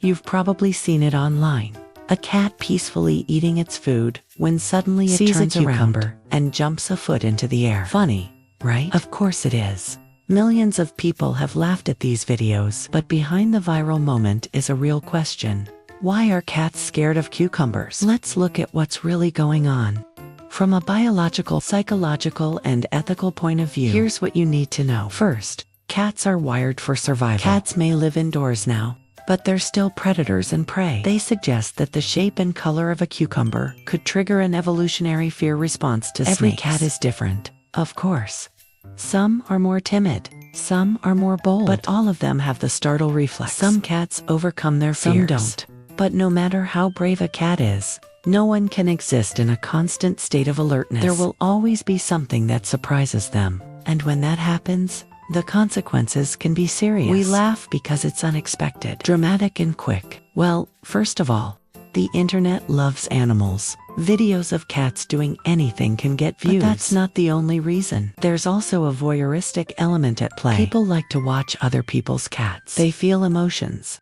You've probably seen it online. A cat peacefully eating its food when suddenly it Sees a turns cucumber around and jumps a foot into the air. Funny, right? Of course it is. Millions of people have laughed at these videos, but behind the viral moment is a real question. Why are cats scared of cucumbers? Let's look at what's really going on. From a biological, psychological, and ethical point of view, here's what you need to know. First, cats are wired for survival. Cats may live indoors now, but they're still predators and prey. They suggest that the shape and color of a cucumber could trigger an evolutionary fear response to snakes. Every cat is different, of course. Some are more timid, some are more bold, but all of them have the startle reflex. Some cats overcome their fears, some don't. But no matter how brave a cat is, no one can exist in a constant state of alertness. There will always be something that surprises them, and when that happens, the consequences can be serious. We laugh because it's unexpected, dramatic and quick. Well, first of all, the internet loves animals. Videos of cats doing anything can get views. But that's not the only reason. There's also a voyeuristic element at play. People like to watch other people's cats. They feel emotions.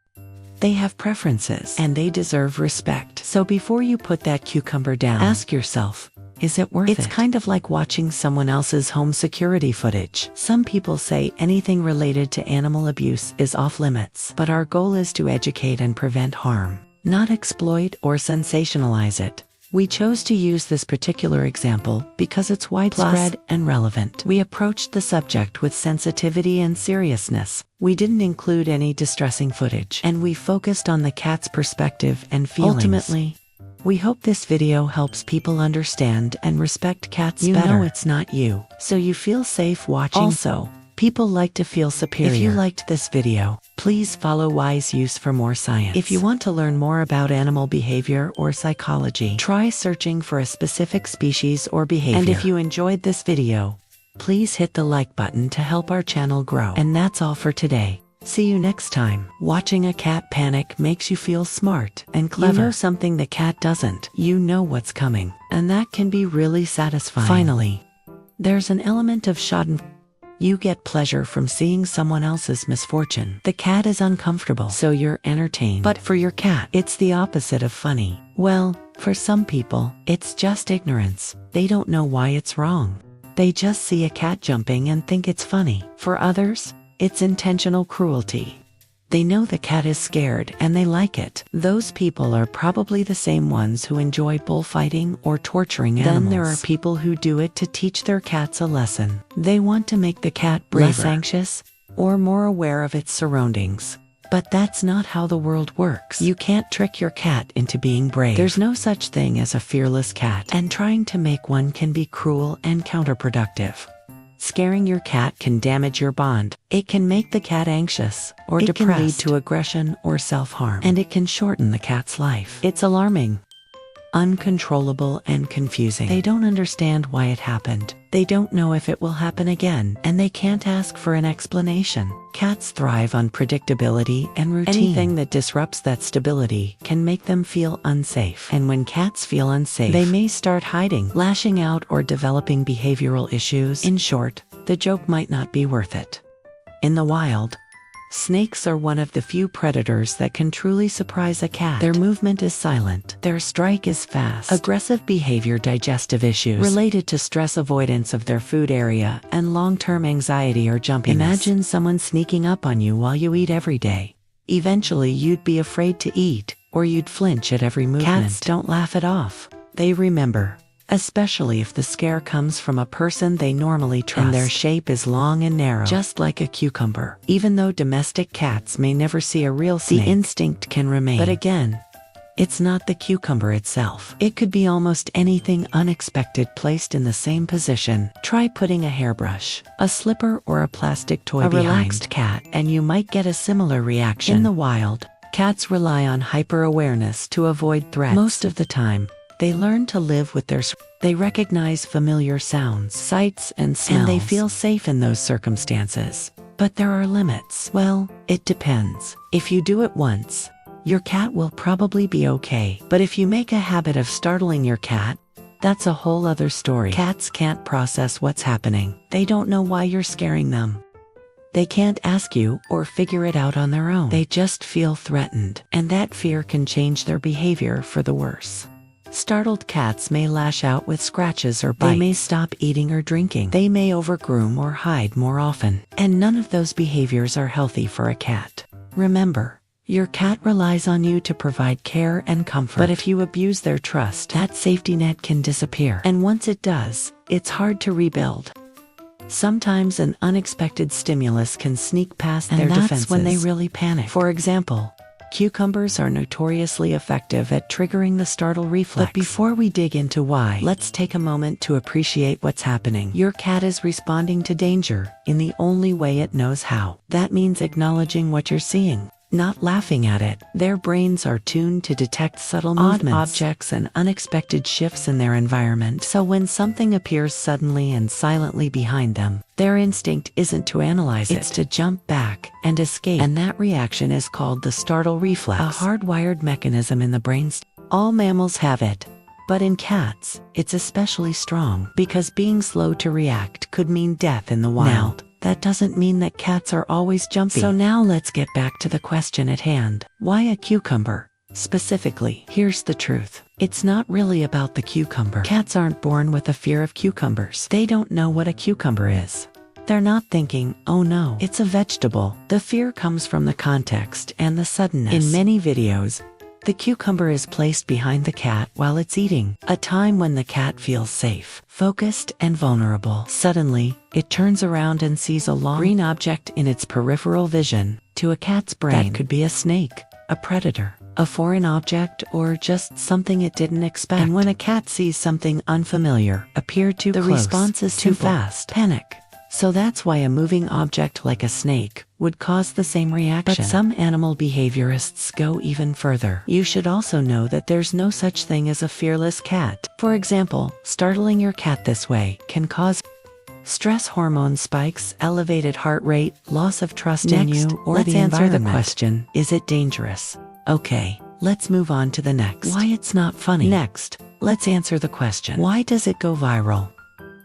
They have preferences, and they deserve respect. So before you put that cucumber down, ask yourself, is it worth it? It's kind of like watching someone else's home security footage. Some people say anything related to animal abuse is off limits, but our goal is to educate and prevent harm, not exploit or sensationalize it. We chose to use this particular example because it's widespread and relevant. We approached the subject with sensitivity and seriousness. We didn't include any distressing footage, and we focused on the cat's perspective and feelings. Ultimately, we hope this video helps people understand and respect cats better. You know it's not you, so you feel safe watching. Also, people like to feel superior. If you liked this video, please follow WiseUse for more science. If you want to learn more about animal behavior or psychology, try searching for a specific species or behavior. And if you enjoyed this video, please hit the like button to help our channel grow. And that's all for today. See you next time. Watching a cat panic makes you feel smart and clever. You know something the cat doesn't. You know what's coming, and that can be really satisfying. Finally, there's an element of schadenfreude. You get pleasure from seeing someone else's misfortune. The cat is uncomfortable, so you're entertained. But for your cat, it's the opposite of funny. Well, for some people, it's just ignorance. They don't know why it's wrong. They just see a cat jumping and think it's funny. For others, it's intentional cruelty. They know the cat is scared and they like it. Those people are probably the same ones who enjoy bullfighting or torturing animals. Then there are people who do it to teach their cats a lesson. They want to make the cat less anxious or more aware of its surroundings. But that's not how the world works. You can't trick your cat into being brave. There's no such thing as a fearless cat, and trying to make one can be cruel and counterproductive. Scaring your cat can damage your bond. It can make the cat anxious or depressed. It can lead to aggression or self-harm. And it can shorten the cat's life. It's alarming, uncontrollable, and confusing. They don't understand why it happened. They don't know if it will happen again, and they can't ask for an explanation. Cats thrive on predictability and routine. Anything that disrupts that stability can make them feel unsafe. And when cats feel unsafe, they may start hiding, lashing out, or developing behavioral issues. In short, the joke might not be worth it. In the wild, snakes are one of the few predators that can truly surprise a cat. Their movement is silent. Their strike is fast. Aggressive behavior, digestive issues related to stress avoidance of their food area, and long-term anxiety or jumpiness. Imagine someone sneaking up on you while you eat every day. Eventually you'd be afraid to eat, or you'd flinch at every movement. Cats don't laugh it off. They remember. Especially if the scare comes from a person they normally trust. And their shape is long and narrow, just like a cucumber. Even though domestic cats may never see a real snake, the instinct can remain. But again, it's not the cucumber itself. It could be almost anything unexpected placed in the same position. Try putting a hairbrush, a slipper, or a plastic toy behind a relaxed cat, and you might get a similar reaction. In the wild, cats rely on hyper-awareness to avoid threats. Most of the time, they learn to live with their they recognize familiar sounds, sights, and smells, and they feel safe in those circumstances. But there are limits. Well, it depends. If you do it once, your cat will probably be okay. But if you make a habit of startling your cat, that's a whole other story. Cats can't process what's happening. They don't know why you're scaring them. They can't ask you or figure it out on their own. They just feel threatened, and that fear can change their behavior for the worse. Startled cats may lash out with scratches or bites. They may stop eating or drinking. They may overgroom or hide more often. And none of those behaviors are healthy for a cat. Remember, your cat relies on you to provide care and comfort. But if you abuse their trust, that safety net can disappear. And once it does, it's hard to rebuild. Sometimes an unexpected stimulus can sneak past their defenses. And that's when they really panic. For example, cucumbers are notoriously effective at triggering the startle reflex. But before we dig into why, let's take a moment to appreciate what's happening. Your cat is responding to danger in the only way it knows how. That means acknowledging what you're seeing, not laughing at it. Their brains are tuned to detect subtle movements, objects, and unexpected shifts in their environment. So when something appears suddenly and silently behind them, their instinct isn't to analyze it. It's to jump back and escape. And that reaction is called the startle reflex, a hardwired mechanism in the brain. All mammals have it, but in cats, it's especially strong because being slow to react could mean death in the wild. Now, that doesn't mean that cats are always jumpy. So now let's get back to the question at hand. Why a cucumber? Specifically, here's the truth. It's not really about the cucumber. Cats aren't born with a fear of cucumbers. They don't know what a cucumber is. They're not thinking, oh no, it's a vegetable. The fear comes from the context and the suddenness. In many videos, the cucumber is placed behind the cat while it's eating, a time when the cat feels safe, focused, and vulnerable. Suddenly, it turns around and sees a long green object in its peripheral vision. To a cat's brain, that could be a snake, a predator, a foreign object, or just something it didn't expect. And when a cat sees something unfamiliar appear too close, the response is too fast, panic. So that's why a moving object like a snake would cause the same reaction. But some animal behaviorists go even further. You should also know that there's no such thing as a fearless cat. For example, startling your cat this way can cause stress hormone spikes, elevated heart rate, loss of trust in you, or the environment. Let's answer the question, is it dangerous? Okay, let's move on to the next. Why it's not funny. Next, let's answer the question, why does it go viral?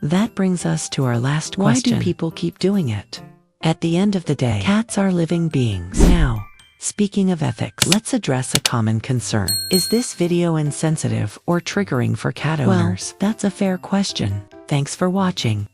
That brings us to our last question. Why do people keep doing it? At the end of the day, cats are living beings. Now, speaking of ethics, let's address a common concern. Is this video insensitive or triggering for cat owners? Well, that's a fair question. Thanks for watching.